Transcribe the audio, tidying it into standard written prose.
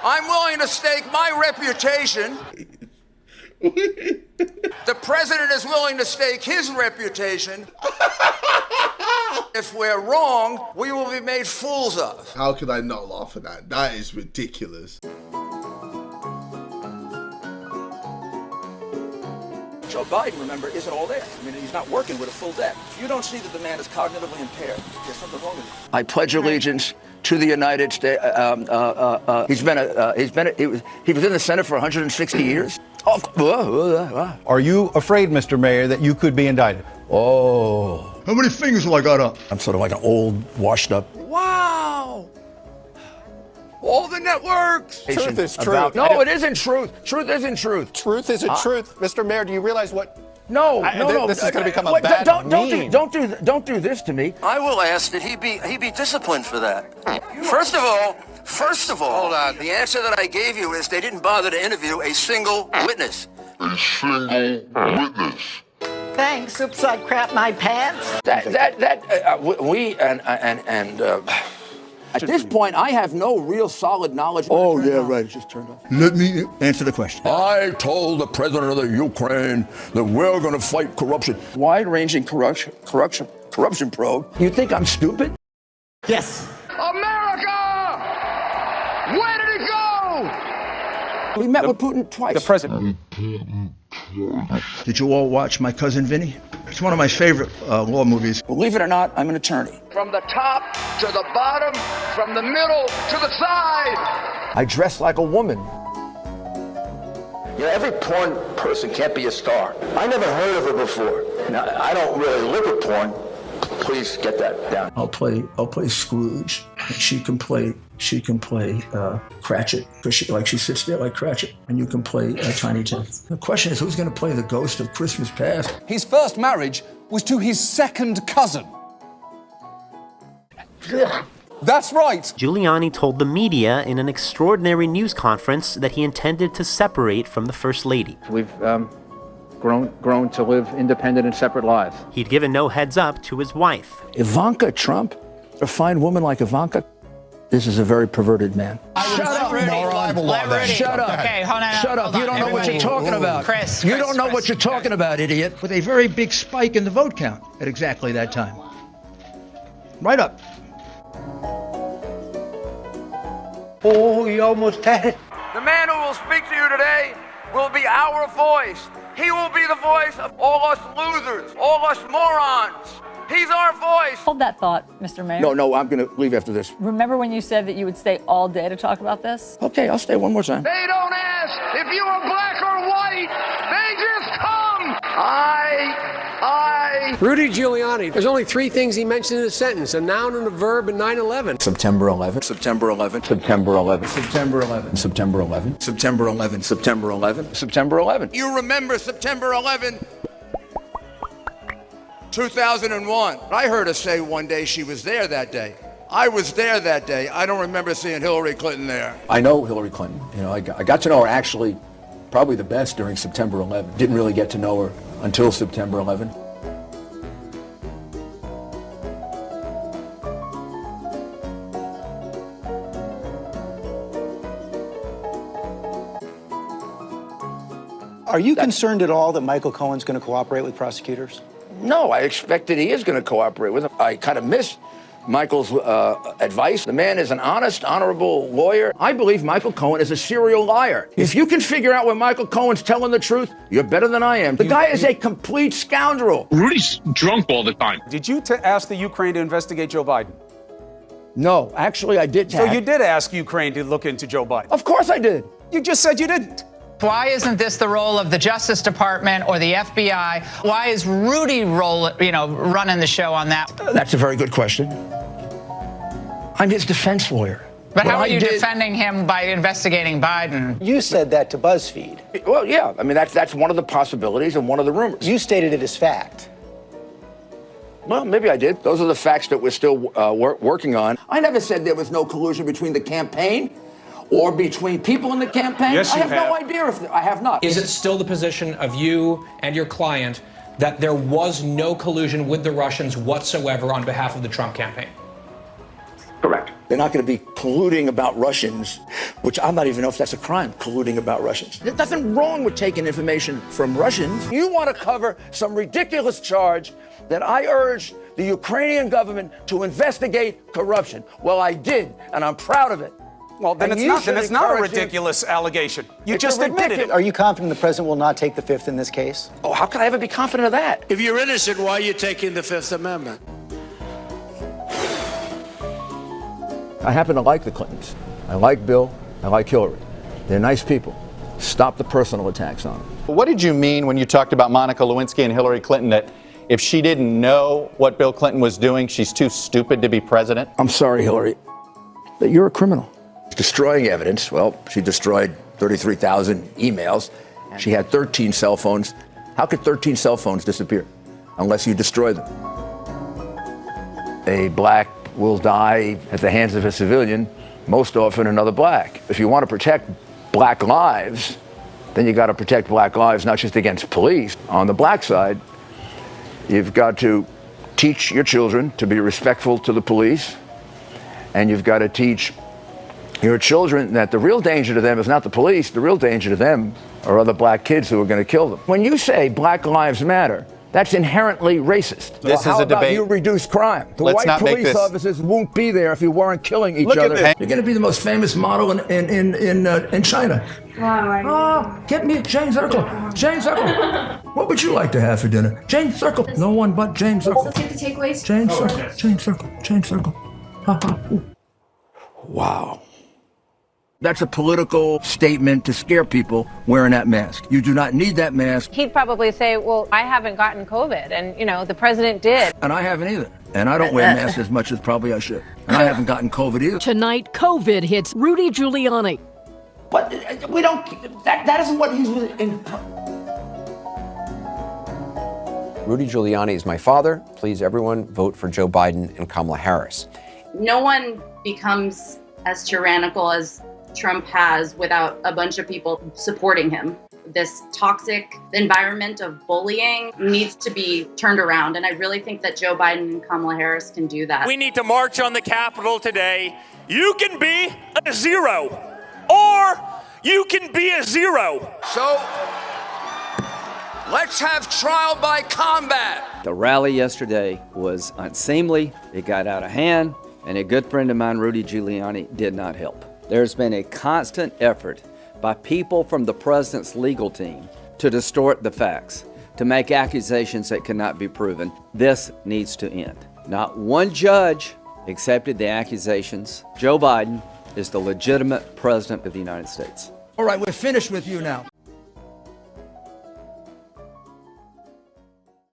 I'm willing to stake my reputation. The president is willing to stake his reputation. If we're wrong, we will be made fools of. How could I not laugh at that? That is ridiculous. Joe Biden, remember, isn't all there. I mean, he's not working with a full deck. If you don't see that the man is cognitively impaired, there's something wrong with him. I pledge allegiance to the United States. He was in the Senate for 160 years. Are you afraid, Mr. Mayor, that you could be indicted? Oh. How many fingers will I got up? I'm sort of like an old, washed up. Wow! All the networks! Truth is truth. No, it isn't truth. Truth isn't truth. Truth isn't truth. Mr. Mayor, do you realize what? No. This is going to become a bad meme. Don't do this to me. I will ask that he be disciplined for that. First of all, hold on. The answer that I gave you is they didn't bother to interview a single witness. Thanks. Oops, I crapped my pants. At this point, I have no real solid knowledge. Oh, yeah, right. It just turned off. Let me answer the question. I told the president of the Ukraine that we're going to fight corruption. Wide-ranging corruption probe. You think I'm stupid? Yes. America! Where did it go? We met with Putin twice. The president. Did you all watch My Cousin Vinny? It's one of my favorite law movies. Believe it or not, I'm an attorney. From the top to the bottom, from the middle to the side. I dress like a woman. You know, every porn person can't be a star. I never heard of her before. Now, I don't really look at porn. Please get that down. I'll play Scrooge. She can play Cratchit, because she sits there like Cratchit, and you can play Tiny Tim. The question is, who's going to play the ghost of Christmas past? His first marriage was to his second cousin. That's right. Giuliani told the media in an extraordinary news conference that he intended to separate from the First Lady. We've grown to live independent and separate lives. He'd given no heads up to his wife. Ivanka Trump? A fine woman like Ivanka? This is a very perverted man. Shut up, Rudy. Shut up. Okay, hold on. Shut up. You don't know what you're talking about. You don't know what you're talking about, idiot. With a very big spike in the vote count at exactly that time. Right up. Oh, you almost had it. The man who will speak to you today will be our voice. He will be the voice of all us losers, all us morons. He's our voice. Hold that thought, Mr. Mayor. No, I'm going to leave after this. Remember when you said that you would stay all day to talk about this? Okay, I'll stay one more time. They don't ask if you are black or white. They just come. Rudy Giuliani. There's only three things he mentioned in a sentence: a noun and a verb and 9/11. September 11th. September 11th. September 11th. September 11th. September 11th. September 11th. September 11th. September 11th. You remember September 11th, 2001. I heard her say one day she was there that day. I was there that day. I don't remember seeing Hillary Clinton there. I know Hillary Clinton. You know, I got to know her actually probably the best during September 11th. Didn't really get to know her until September 11th. Are you concerned at all that Michael Cohen's going to cooperate with prosecutors? No, I expect that he is going to cooperate with them. I kind of miss Michael's advice. The man is an honest, honorable lawyer. I believe Michael Cohen is a serial liar. If you can figure out when Michael Cohen's telling the truth, you're better than I am. The guy is a complete scoundrel. Rudy's drunk all the time. Did you ask the Ukraine to investigate Joe Biden? No, actually, I did. So you did ask Ukraine to look into Joe Biden? Of course I did. You just said you didn't. Why isn't this the role of the Justice Department or the FBI? Why is Rudy running the show on that? That's a very good question. I'm his defense lawyer. But how are you defending him by investigating Biden? You said that to BuzzFeed. Well, yeah. I mean, that's one of the possibilities and one of the rumors. You stated it as fact. Well, maybe I did. Those are the facts that we're still working on. I never said there was no collusion between the campaign or between people in the campaign. Yes, you have. No idea if I have not. Is it still the position of you and your client that there was no collusion with the Russians whatsoever on behalf of the Trump campaign? Correct. They're not going to be colluding about Russians, which I'm not even know if that's a crime, colluding about Russians. There's nothing wrong with taking information from Russians. You want to cover some ridiculous charge that I urged the Ukrainian government to investigate corruption. Well, I did, and I'm proud of it. Well, then it's not a ridiculous allegation. You just admitted it. Are you confident the president will not take the Fifth in this case? Oh, how can I ever be confident of that? If you're innocent, why are you taking the Fifth Amendment? I happen to like the Clintons. I like Bill. I like Hillary. They're nice people. Stop the personal attacks on them. What did you mean when you talked about Monica Lewinsky and Hillary Clinton, that if she didn't know what Bill Clinton was doing, she's too stupid to be president? I'm sorry, Hillary, but you're a criminal. Destroying evidence. Well, she destroyed 33,000 emails. She had 13 cell phones. How could 13 cell phones disappear unless you destroy them? A black will die at the hands of a civilian, most often another black. If you want to protect black lives, then you got to protect black lives not just against police. On the black side, you've got to teach your children to be respectful to the police, and you've got to teach your children that the real danger to them is not the police. The real danger to them are other black kids who are going to kill them. When you say Black Lives Matter, that's inherently racist. This is how a about debate. You reduce crime? The Let's white not make police this. officers won't be there if you weren't killing each other. You're going to be the most famous model in China. Oh, get me Jane Zirkle. Jane Zirkle. What would you like to have for dinner? Jane Zirkle. No one but Jane Zirkle. So take the takeaways. Jane Zirkle. Jane Zirkle. Jane Zirkle. Ha, ha. Wow. That's a political statement to scare people wearing that mask. You do not need that mask. He'd probably say, well, I haven't gotten COVID, and, you know, the president did. And I haven't either. And I don't wear masks as much as probably I should. And I haven't gotten COVID either. Tonight, COVID hits Rudy Giuliani. But we don't, that isn't what he's in. Rudy Giuliani is my father. Please, everyone, vote for Joe Biden and Kamala Harris. No one becomes as tyrannical as Trump has without a bunch of people supporting him. This toxic environment of bullying needs to be turned around, and I really think that Joe Biden and Kamala Harris can do that. We need to march on the Capitol today. You can be a zero, or you can be a zero. So, let's have trial by combat. The rally yesterday was unseemly. It got out of hand, and a good friend of mine, Rudy Giuliani, did not help. There's been a constant effort by people from the president's legal team to distort the facts, to make accusations that cannot be proven. This needs to end. Not one judge accepted the accusations. Joe Biden is the legitimate president of the United States. All right, we're finished with you now.